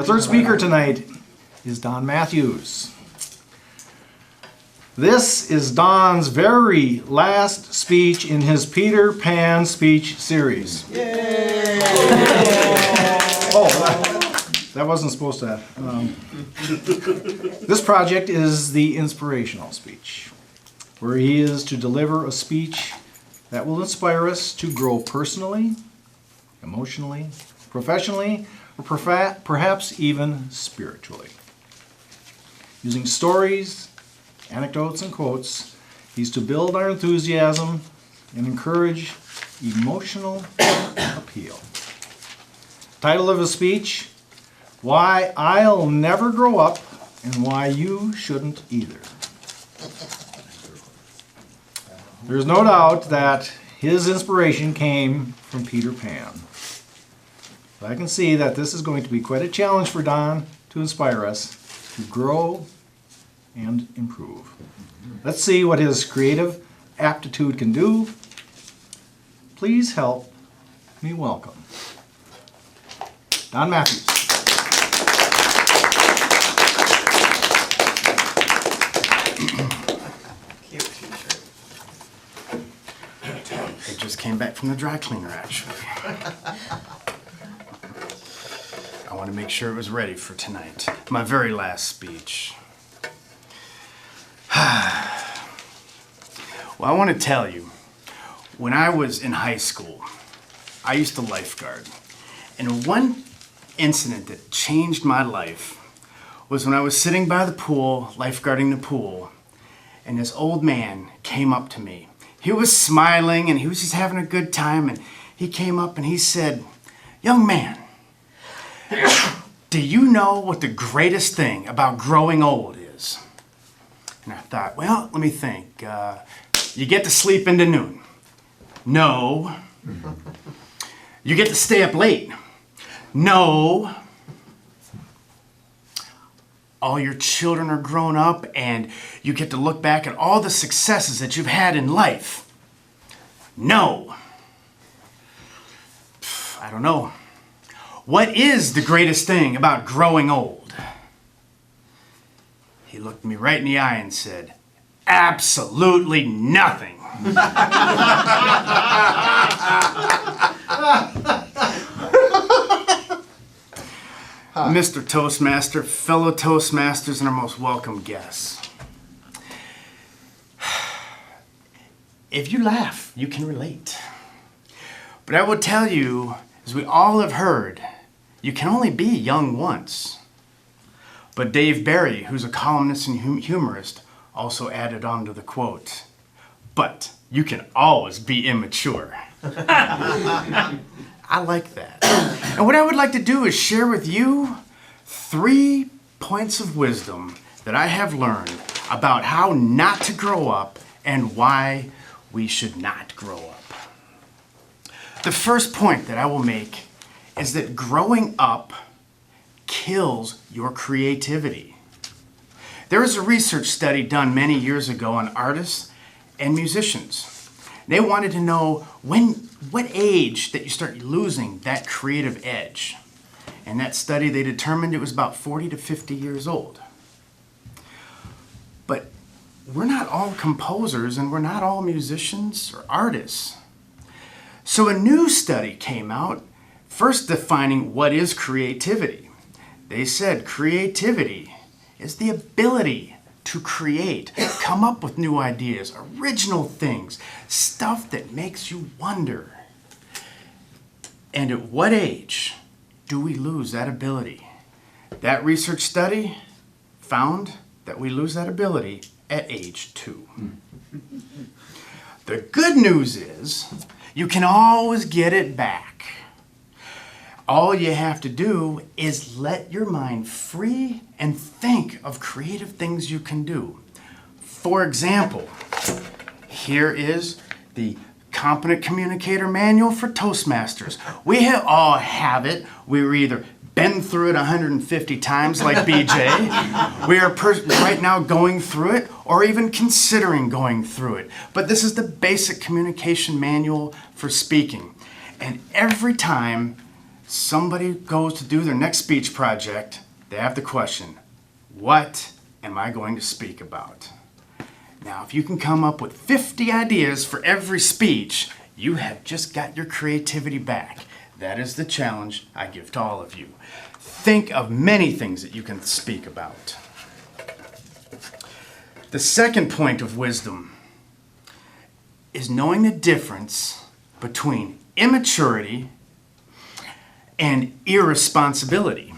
third speaker tonight is Don Mathews. This is Don's very last speech in his Peter Pan speech series. Yay! Oh, that wasn't supposed to. This project is the inspirational speech, where he is to deliver a speech that will inspire us to grow personally, emotionally, professionally, or perhaps even spiritually. Using stories, anecdotes, and quotes, he's to build our enthusiasm and encourage emotional appeal. Title of his speech, Why I'll Never Grow Up and Why You Shouldn't Either. There's no doubt that his inspiration came from Peter Pan. But I can see that this is going to be quite a challenge for Don to inspire us to grow and improve. Let's see what his creative aptitude can do. Please help me welcome Don Mathews. I just came back from the dry cleaner, actually. I want to make sure it was ready for tonight. My very last speech. Well, I want to tell you, when I was in high school, I used to lifeguard. And one incident that changed my life was when I was sitting by the pool, lifeguarding the pool, and this old man came up to me. He was smiling and he was just having a good time, and he came up and he said, "Young man, do you know what the greatest thing about growing old is?" And I thought, well, let me think. You get to sleep into noon. No. You get to stay up late. No. All your children are grown up and you get to look back at all the successes that you've had in life. No. I don't know. What is the greatest thing about growing old? He looked me right in the eye and said, "Absolutely nothing." Mr. Toastmaster, fellow Toastmasters, and our most welcome guests. If you laugh, you can relate. But I will tell you, as we all have heard, you can only be young once. But Dave Barry, who's a columnist and humorist, also added on to the quote, "But you can always be immature." I like that. And what I would like to do is share with you 3 points of wisdom that I have learned about how not to grow up and why we should not grow up. The first point that I will make is that growing up kills your creativity. There was a research study done many years ago on artists and musicians. They wanted to know what age that you start losing that creative edge. In that study, they determined it was about 40 to 50 years old. But we're not all composers and we're not all musicians or artists. So a new study came out, first defining what is creativity. They said creativity is the ability to create, come up with new ideas, original things, stuff that makes you wonder. And at what age do we lose that ability? That research study found that we lose that ability at age 2. The good news is you can always get it back. All you have to do is let your mind free and think of creative things you can do. For example, here is the Competent Communicator Manual for Toastmasters. We all have it. We're either been through it 150 times like BJ. We are right now going through it or even considering going through it. But this is the basic communication manual for speaking. And every time somebody goes to do their next speech project, they have the question, what am I going to speak about? Now, if you can come up with 50 ideas for every speech, you have just got your creativity back. That is the challenge I give to all of you. Think of many things that you can speak about. The second point of wisdom is knowing the difference between immaturity and irresponsibility.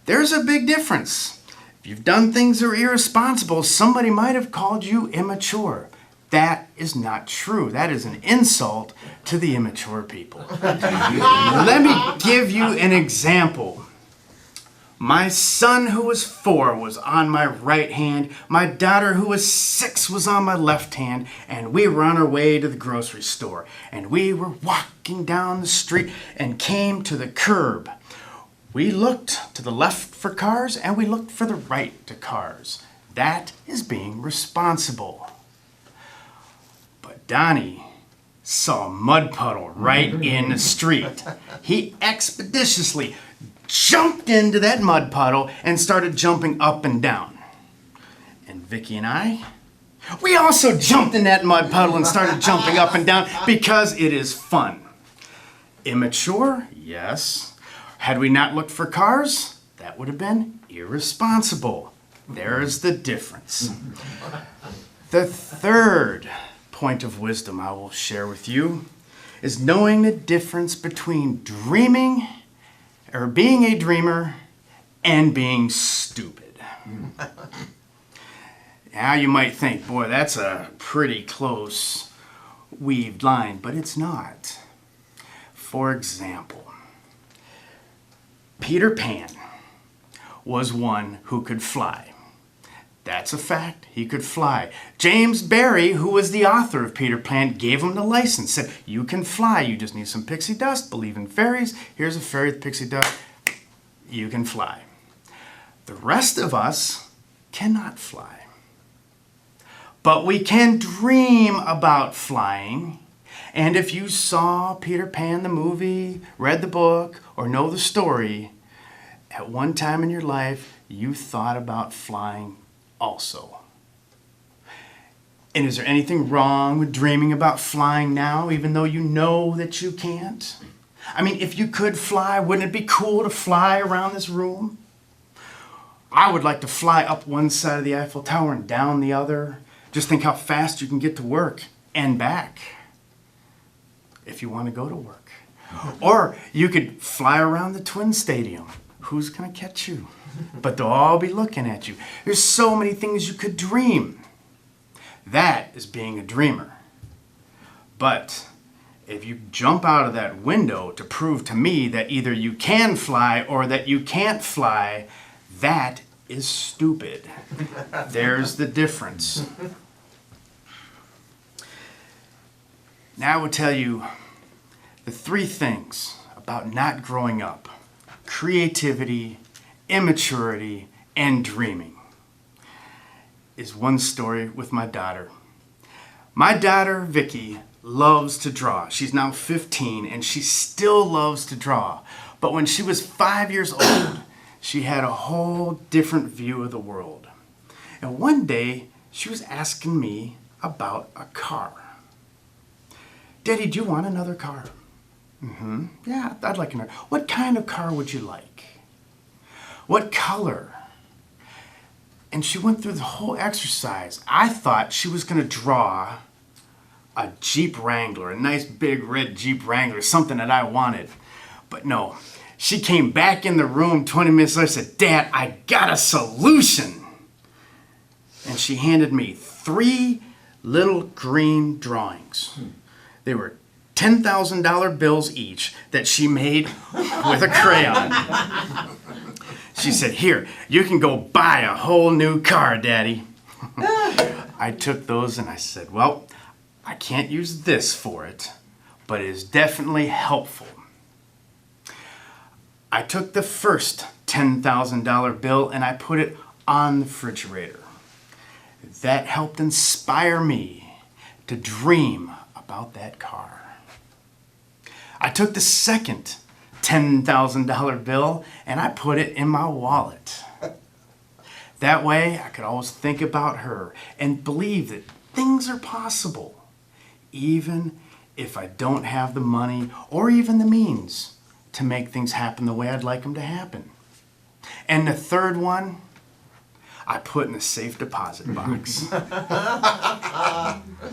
There's a big difference. If you've done things that are irresponsible, somebody might have called you immature. That is not true. That is an insult to the immature people. Let me give you an example. My son, who was 4, was on my right hand. My daughter, who was 6, was on my left hand. And we were on our way to the grocery store. And we were walking down the street and came to the curb. We looked to the left for cars and we looked for the right to cars. That is being responsible. But Donnie saw a mud puddle right in the street. He expeditiously jumped into that mud puddle and started jumping up and down. And Vicky and I, we also jumped in that mud puddle and started jumping up and down because it is fun. Immature? Yes. Had we not looked for cars, that would have been irresponsible. There's the difference. The third point of wisdom I will share with you is knowing the difference between dreaming or being a dreamer and being stupid. Now you might think, boy, that's a pretty close weaved line, but it's not. For example, Peter Pan was one who could fly. That's a fact. He could fly. James Barrie, who was the author of Peter Pan, gave him the license, said, you can fly. You just need some pixie dust. Believe in fairies. Here's a fairy with pixie dust. You can fly. The rest of us cannot fly. But we can dream about flying. And if you saw Peter Pan the movie, read the book, or know the story, at one time in your life, you thought about flying also. And is there anything wrong with dreaming about flying now, even though you know that you can't? I mean, if you could fly, wouldn't it be cool to fly around this room? I would like to fly up one side of the Eiffel Tower and down the other. Just think how fast you can get to work and back if you want to go to work. Or you could fly around the Twin Stadium. Who's going to catch you? But they'll all be looking at you. There's so many things you could dream. That is being a dreamer. But if you jump out of that window to prove to me that either you can fly or that you can't fly, that is stupid. There's the difference. Now I will tell you the 3 things about not growing up: creativity, immaturity, and dreaming. Is one story with my daughter. My daughter, Vicky, loves to draw. She's now 15 and she still loves to draw. But when she was 5 years old, she had a whole different view of the world. And one day, she was asking me about a car. Daddy, do you want another car? Yeah, I'd like another. What kind of car would you like? What color? And she went through the whole exercise. I thought she was going to draw a Jeep Wrangler, a nice big red Jeep Wrangler, something that I wanted. But no, she came back in the room 20 minutes later and said, Dad, I got a solution. And she handed me 3 little green drawings. They were $10,000 bills each that she made with a crayon. She said, here, you can go buy a whole new car, Daddy. I took those and I said, well, I can't use this for it, but it is definitely helpful. I took the first $10,000 bill and I put it on the refrigerator. That helped inspire me to dream about that car. I took the second $10,000 bill and I put it in my wallet. That way I could always think about her and believe that things are possible, even if I don't have the money or even the means to make things happen the way I'd like them to happen. And the third one, I put in a safe deposit box.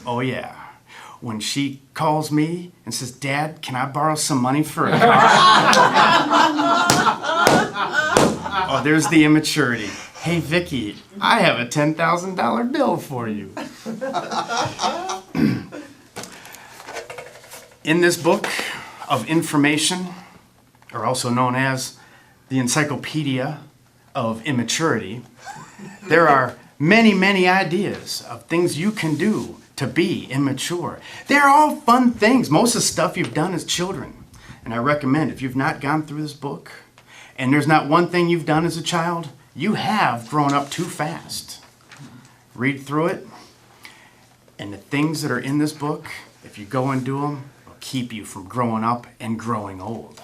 Oh yeah. When she calls me and says, "Dad, can I borrow some money for a car?" Oh, there's the immaturity. "Hey, Vicky, I have a $10,000 bill for you." In this book of information, or also known as the Encyclopedia of Immaturity, there are many, many ideas of things you can do to be immature. They're all fun things. Most of the stuff you've done as children. And I recommend, if you've not gone through this book, and there's not one thing you've done as a child, you have grown up too fast. Read through it, and the things that are in this book, if you go and do them, will keep you from growing up and growing old.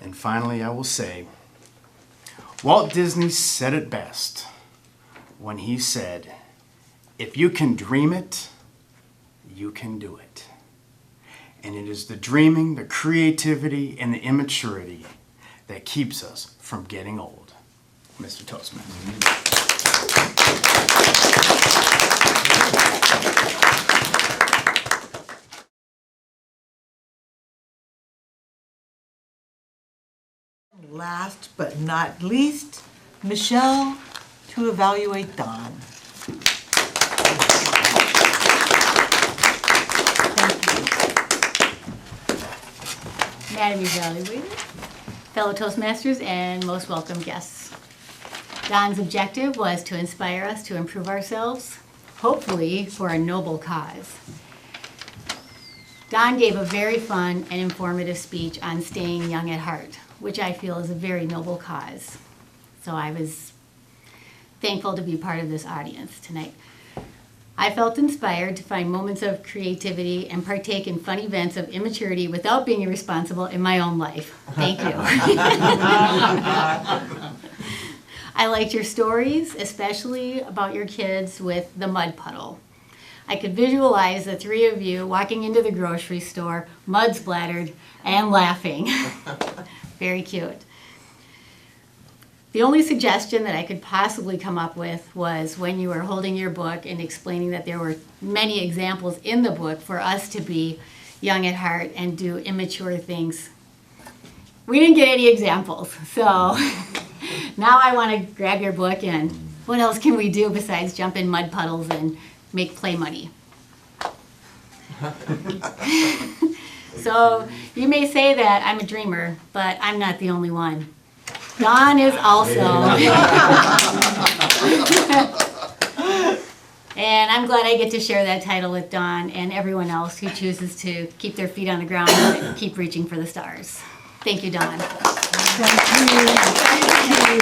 And finally, I will say, Walt Disney said it best when he said, "If you can dream it, you can do it." And it is the dreaming, the creativity, and the immaturity that keeps us from getting old. Mr. Toastmaster. Last but not least, Michelle to evaluate Don. Madam Evaluator, fellow Toastmasters, and most welcome guests. Don's objective was to inspire us to improve ourselves, hopefully for a noble cause. Don gave a very fun and informative speech on staying young at heart, which I feel is a very noble cause. So I was thankful to be part of this audience tonight. I felt inspired to find moments of creativity and partake in fun events of immaturity without being irresponsible in my own life. Thank you. I liked your stories, especially about your kids with the mud puddle. I could visualize the three of you walking into the grocery store, mud splattered, and laughing. Very cute. The only suggestion that I could possibly come up with was when you were holding your book and explaining that there were many examples in the book for us to be young at heart and do immature things. We didn't get any examples, so now I want to grab your book and what else can we do besides jump in mud puddles and make play money? So you may say that I'm a dreamer, but I'm not the only one. Don is also. And I'm glad I get to share that title with Don and everyone else who chooses to keep their feet on the ground and keep reaching for the stars. Thank you, Don. Thank you.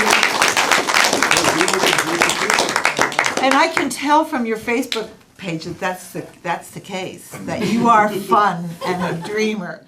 And I can tell from your Facebook page that that's the case, that you are fun and a dreamer.